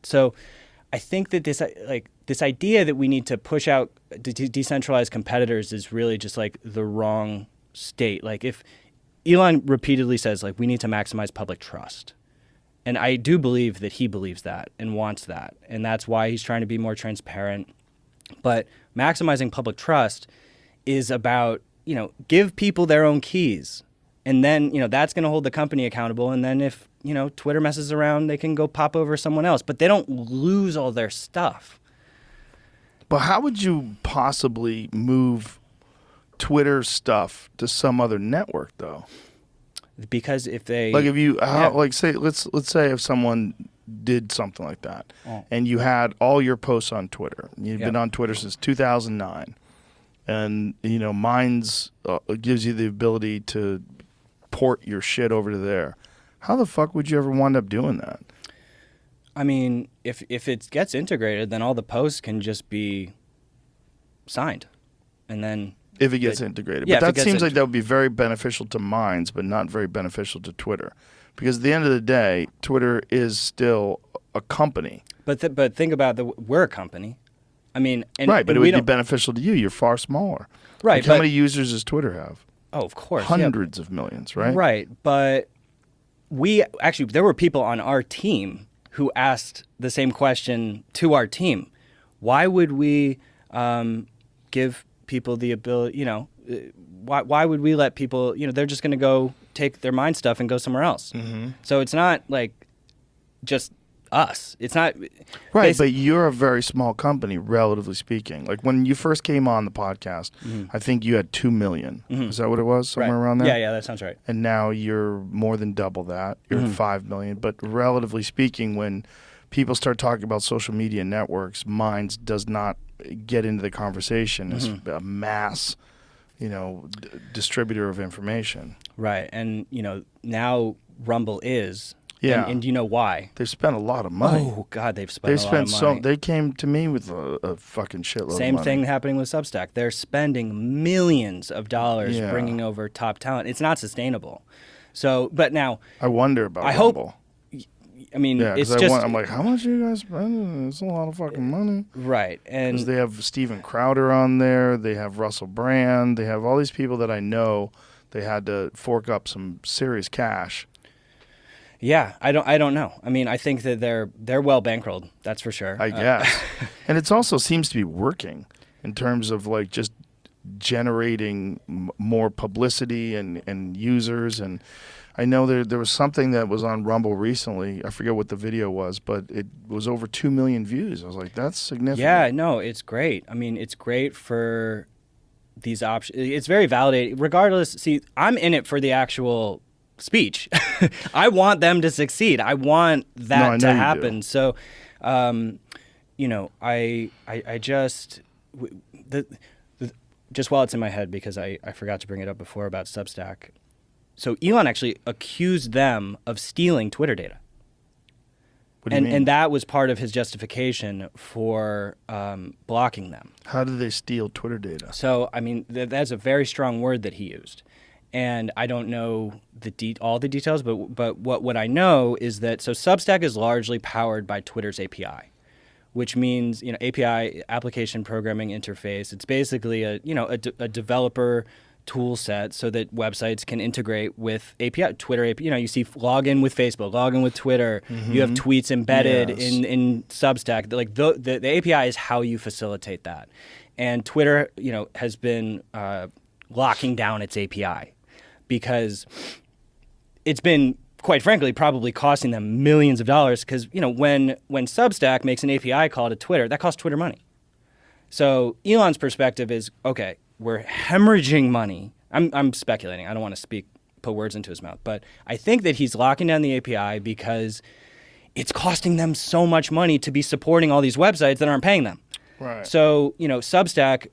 So I think that this idea that we need to push out decentralized competitors is really just like the wrong state. Like if Elon repeatedly says like we need to maximize public trust. And I do believe that he believes that and wants that. And that's why he's trying to be more transparent. But maximizing public trust is about, give people their own keys. And then, that's going to hold the company accountable. And then if, Twitter messes around, they can go pop over someone else. But they don't lose all their stuff. But how would you possibly move Twitter stuff to some other network, though? Because if they let's say if someone did something like that, and you had all your posts on Twitter, you've been on Twitter since 2009, and Minds gives you the ability to port your shit over to there. How the fuck would you ever wind up doing that? I mean, if it gets integrated, then all the posts can just be signed, and then. If it gets integrated. Yeah, but that seems like that would be very beneficial to Minds, but not very beneficial to Twitter. Because at the end of the day, Twitter is still a company. But think about we're a company. I mean, but it would be beneficial to you. You're far smaller. Right. Like how many users does Twitter have? Oh, of course. Hundreds of millions, right? Right. But there were people on our team who asked the same question to our team. Why would we give people the ability, why would we let people, they're just going to go take their Mind stuff and go somewhere else. Mm-hmm. So it's not like just us. It's not. Right, but you're a very small company, relatively speaking. Like when you first came on the podcast, I think you had 2 million. Mm-hmm. Is that what it was? Somewhere around there? Yeah, that sounds right. And now you're more than double that. You're at 5 million. But relatively speaking, when people start talking about social media networks, Minds does not get into the conversation as a mass, distributor of information. Right. And, now Rumble is. Yeah. And do you know why? They've spent a lot of money. Oh, God, they've spent a lot of money. They came to me with a fucking shitload of money. Same thing happening with Substack. They're spending millions of dollars bringing over top talent. It's not sustainable. So, but now. I wonder about Rumble. Hope. I mean, it's I'm like, how much are you guys spending? It's a lot of fucking money. Right. And because they have Steven Crowder on there. They have Russell Brand. They have all these people that I know. They had to fork up some serious cash. Yeah, I don't know. I mean, I think that they're well bankrolled. That's for sure. I guess. And it also seems to be working in terms of like just generating more publicity and users. And I know there was something that was on Rumble recently. I forget what the video was, but it was over 2 million views. I was like, that's significant. Yeah, no, it's great. I mean, it's great for these options. It's very validating. Regardless, see, I'm in it for the actual speech. I want them to succeed. I want that to happen. So, I just just while it's in my head, because I forgot to bring it up before about Substack. So Elon actually accused them of stealing Twitter data. What do you mean? And that was part of his justification for blocking them. How did they steal Twitter data? So, I mean, that's a very strong word that he used. And I don't know all the details, but what I know is that Substack is largely powered by Twitter's API, which means API, application programming interface. It's basically a developer tool set so that websites can integrate with API, Twitter API. You see login with Facebook, login with Twitter. Mm-hmm. You have tweets embedded in Substack. Like the API is how you facilitate that, and Twitter has been locking down its API. Because it's been, quite frankly, probably costing them millions of dollars. Because when Substack makes an API call to Twitter, that costs Twitter money. So Elon's perspective is, okay, we're hemorrhaging money. I'm speculating. I don't want to put words into his mouth, but I think that he's locking down the API because it's costing them so much money to be supporting all these websites that aren't paying them. Right. So Substack,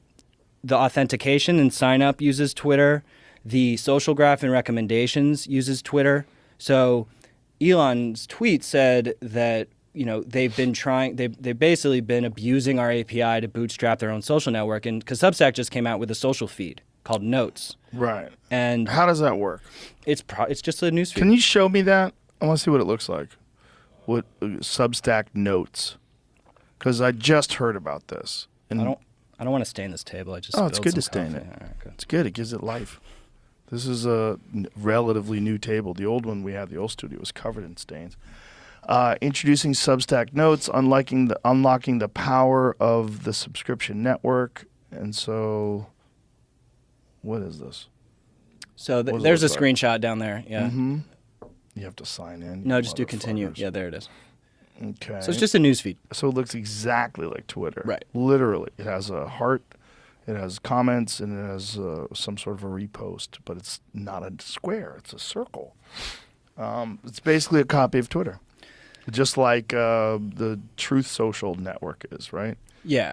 the authentication and sign up uses Twitter. The social graph and recommendations uses Twitter. So Elon's tweet said that they've basically been abusing our API to bootstrap their own social network, and because Substack just came out with a social feed called Notes. Right. And how does that work? It's just a news feed. Can you show me that? I want to see what it looks like. what Substack Notes, because I just heard about this. And I don't want to stain this table. I just it's spilled good to some stain coffee. it. All right, good. It's good. It gives it life. This is a relatively new table. The old one we had, the old studio, was covered in stains. Introducing Substack Notes, unlocking the power of the subscription network. And so, what is this? So What does it there's a look like? screenshot down there. Yeah. Mm-hmm. You have to sign in. No, you just do continue. motherfuckers. Yeah, there it is. Okay. So it's just a news feed. So it looks exactly like Twitter. Right. Literally. It has a heart, it has comments, and it has some sort of a repost, but it's not a square. It's a circle. It's basically a copy of Twitter, just like the Truth Social network is, right? Yeah.